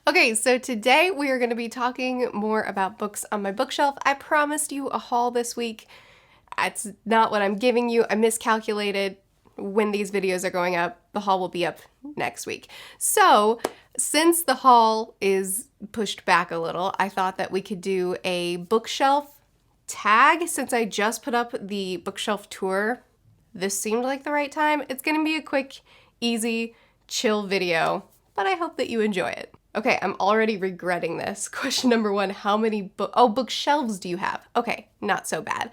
Okay, so today we are going to be talking more about books on my bookshelf. I promised you a haul this week. It's not what I'm giving you. I miscalculated when these videos are going up. The haul will be up next week. So, since the haul is pushed back a little, I thought that we could do a bookshelf tag. Since I just put up the bookshelf tour, this seemed like the right time. It's going to be a quick, easy, chill video, but I hope that you enjoy it. Okay, I'm already regretting this. Question number one, how many bookshelves do you have? Okay, not so bad.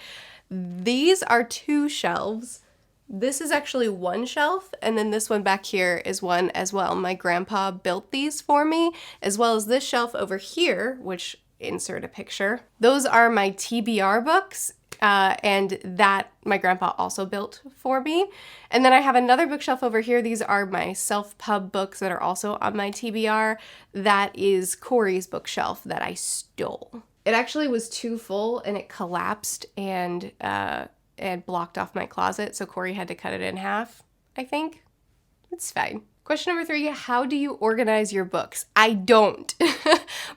These are 2 shelves. This is actually 1 shelf, and then this one back here is one as well. My grandpa built these for me, as well as this shelf over here, which insert a picture. Those are my TBR books, and that my grandpa also built for me. And then I have another bookshelf over here. These are my self-pub books that are also on my TBR. That is Corey's bookshelf that I stole. It actually was too full and it collapsed and blocked off my closet, so Corey had to cut it in half, I think. It's fine. Question number 3, how do you organize your books? I don't.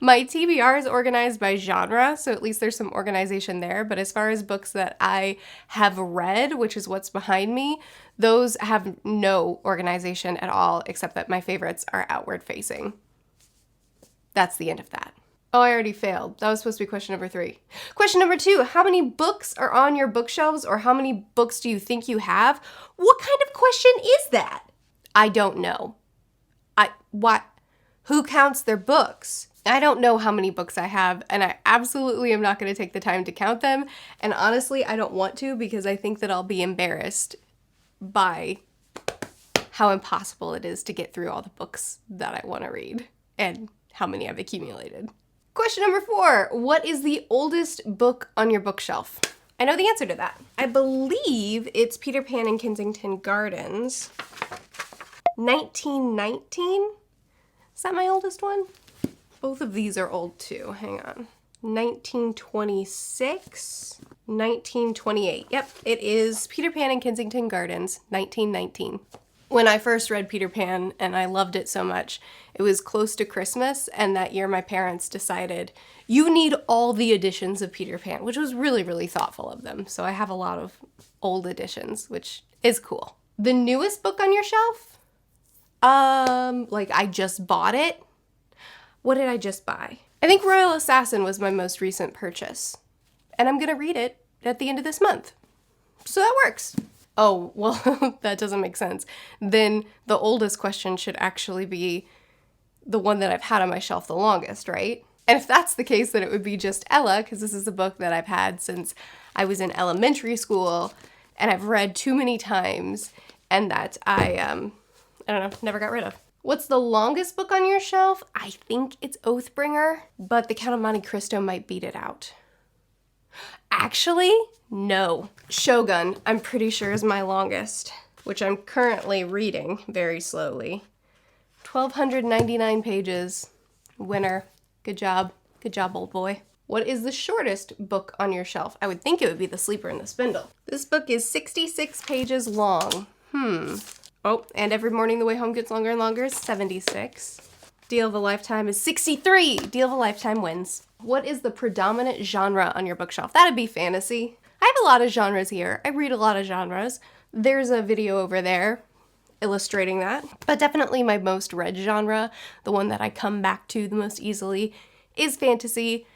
My TBR is organized by genre, so at least there's some organization there, but as far as books that I have read, which is what's behind me, those have no organization at all, except that my favorites are outward facing. That's the end of that. Oh, I already failed. That was supposed to be question number 3. Question number 2, how many books are on your bookshelves, or how many books do you think you have? What kind of question is that? I don't know. Who counts their books? I don't know how many books I have, and I absolutely am not going to take the time to count them. And honestly, I don't want to, because I think that I'll be embarrassed by how impossible it is to get through all the books that I want to read and how many I've accumulated. Question number 4, what is the oldest book on your bookshelf? I know the answer to that. I believe it's Peter Pan in Kensington Gardens. 1919? Is that my oldest one? Both of these are old too. Hang on. 1926? 1928. Yep, it is Peter Pan in Kensington Gardens, 1919. When I first read Peter Pan and I loved it so much, it was close to Christmas, and that year my parents decided, you need all the editions of Peter Pan, which was really, really thoughtful of them. So I have a lot of old editions, which is cool. The newest book on your shelf? Like I just bought it. What did I just buy? I think Royal Assassin was my most recent purchase, and I'm gonna read it at the end of this month. So that works. Oh, well, that doesn't make sense. Then the oldest question should actually be the one that I've had on my shelf the longest, right? And if that's the case, then it would be just Ella, because this is a book that I've had since I was in elementary school, and I've read too many times, and that I don't know, never got rid of. What's the longest book on your shelf? I think it's Oathbringer, but The Count of Monte Cristo might beat it out. Actually, no. Shogun, I'm pretty sure, is my longest, which I'm currently reading very slowly. 1,299 pages. Winner. Good job. Good job, old boy. What is the shortest book on your shelf? I would think it would be The Sleeper and the Spindle. This book is 66 pages long. Oh, and Every Morning the Way Home Gets Longer and Longer is 76. Deal of a Lifetime is 63. Deal of a Lifetime wins. What is the predominant genre on your bookshelf? That'd be fantasy. I have a lot of genres here. I read a lot of genres. There's a video over there illustrating that. But definitely my most read genre, the one that I come back to the most easily, is fantasy,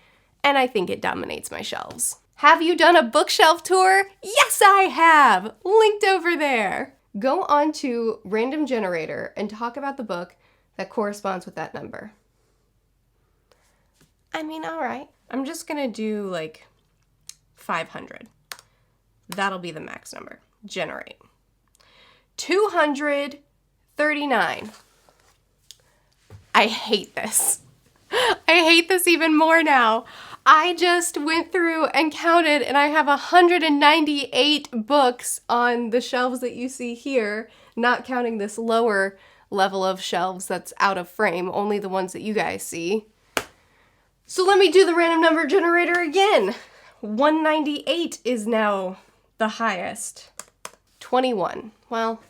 and I think it dominates my shelves. Have you done a bookshelf tour? Yes, I have! Linked over there. Go on to Random Generator and talk about the book that corresponds with that number. I mean, all right. I'm just gonna do like 500. That'll be the max number. Generate. 239. I hate this. I hate this even more now. I just went through and counted, and I have 198 books on the shelves that you see here, not counting this lower level of shelves that's out of frame, only the ones that you guys see. So let me do the random number generator again. 198 is now the highest. 21. Well,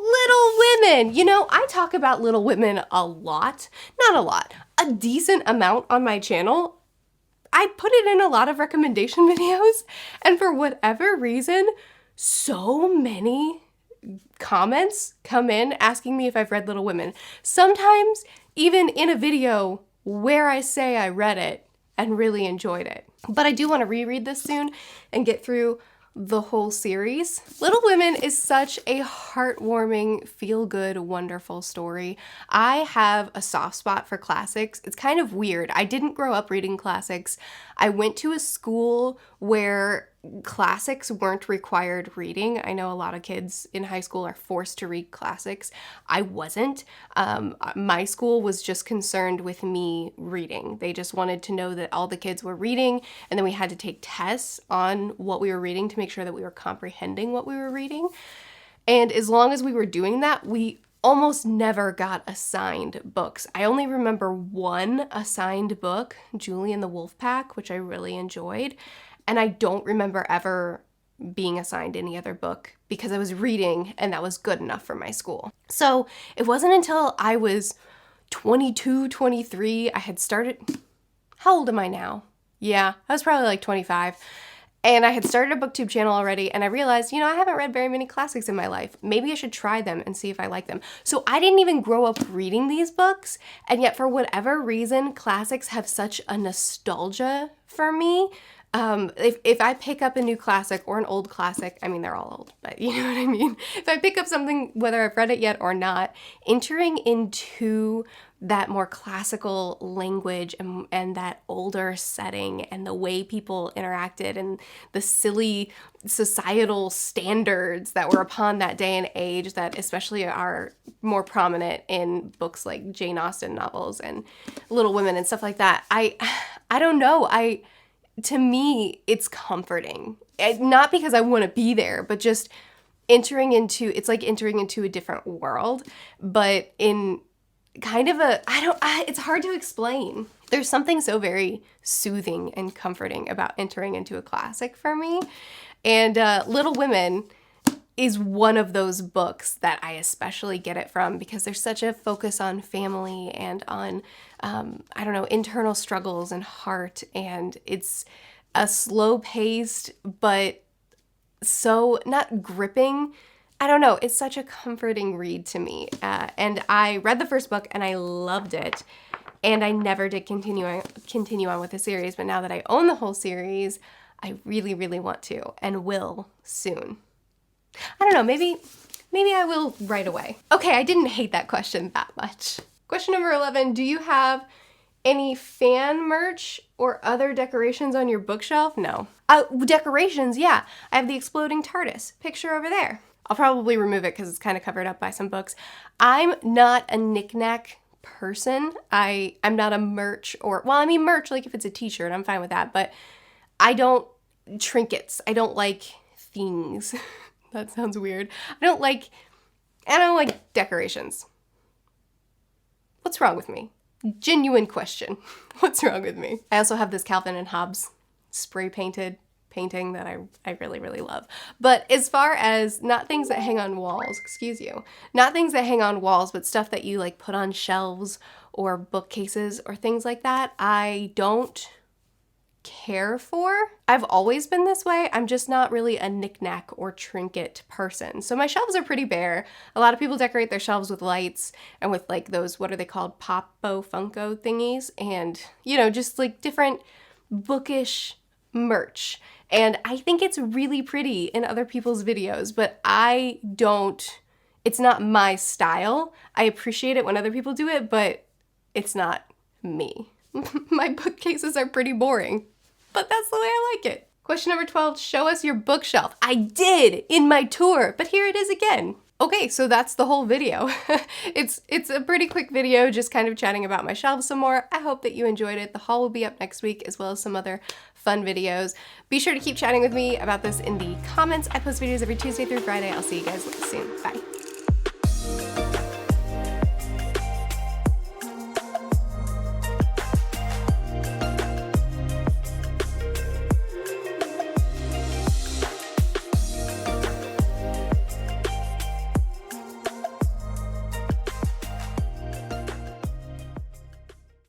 Little Women. You know, I talk about Little Women a lot. Not a lot. A decent amount on my channel. I put it in a lot of recommendation videos, and for whatever reason, so many comments come in asking me if I've read Little Women. Sometimes even in a video where I say I read it and really enjoyed it. But I do want to reread this soon and get through the whole series. Little Women is such a heartwarming, feel-good, wonderful story. I have a soft spot for classics. It's kind of weird. I didn't grow up reading classics. I went to a school where classics weren't required reading. I know a lot of kids in high school are forced to read classics. I wasn't. My school was just concerned with me reading. They just wanted to know that all the kids were reading, and then we had to take tests on what we were reading to make sure that we were comprehending what we were reading. And as long as we were doing that, we almost never got assigned books. I only remember one assigned book, Julie and the Wolf Pack, which I really enjoyed. And I don't remember ever being assigned any other book because I was reading and that was good enough for my school. So it wasn't until I was 22, 23, I had started, how old am I now? Yeah, I was probably like 25. And I had started a booktube channel already, and I realized, I haven't read very many classics in my life. Maybe I should try them and see if I like them. So I didn't even grow up reading these books, and yet for whatever reason, classics have such a nostalgia for me. If I pick up a new classic or an old classic, I mean, they're all old, but you know what I mean? If I pick up something, whether I've read it yet or not, entering into that more classical language and that older setting and the way people interacted and the silly societal standards that were upon that day and age that especially are more prominent in books like Jane Austen novels and Little Women and stuff like that. I don't know. To me, it's comforting. Not because I want to be there, but just it's like entering into a different world, but in kind of it's hard to explain. There's something so very soothing and comforting about entering into a classic for me. And Little Women is one of those books that I especially get it from because there's such a focus on family and on, internal struggles and heart. And it's a slow-paced, but so not gripping. I don't know. It's such a comforting read to me. And I read the first book and I loved it. And I never did continue on with the series. But now that I own the whole series, I really, really want to and will soon. I don't know, maybe I will right away. Okay, I didn't hate that question that much. Question number 11, do you have any fan merch or other decorations on your bookshelf? No. Decorations, yeah. I have the exploding TARDIS picture over there. I'll probably remove it because it's kind of covered up by some books. I'm not a knick-knack person. I'm not a merch merch, like if it's a t-shirt, I'm fine with that, but I don't trinkets. I don't like things. That sounds weird. I don't like decorations. What's wrong with me? Genuine question. What's wrong with me? I also have this Calvin and Hobbes spray painted painting that I really, really love. But as far as not things that hang on walls, not things that hang on walls, but stuff that you like put on shelves or bookcases or things like that, I don't care for. I've always been this way. I'm just not really a knick-knack or trinket person. So my shelves are pretty bare. A lot of people decorate their shelves with lights and with like those, what are they called? Popo Funko thingies. And, just like different bookish merch. And I think it's really pretty in other people's videos, but it's not my style. I appreciate it when other people do it, but it's not me. My bookcases are pretty boring, but that's the way I like it. Question number 12, show us your bookshelf. I did in my tour, but here it is again. Okay, so that's the whole video. It's a pretty quick video, just kind of chatting about my shelves some more. I hope that you enjoyed it. The haul will be up next week, as well as some other fun videos. Be sure to keep chatting with me about this in the comments. I post videos every Tuesday through Friday. I'll see you guys soon. Bye.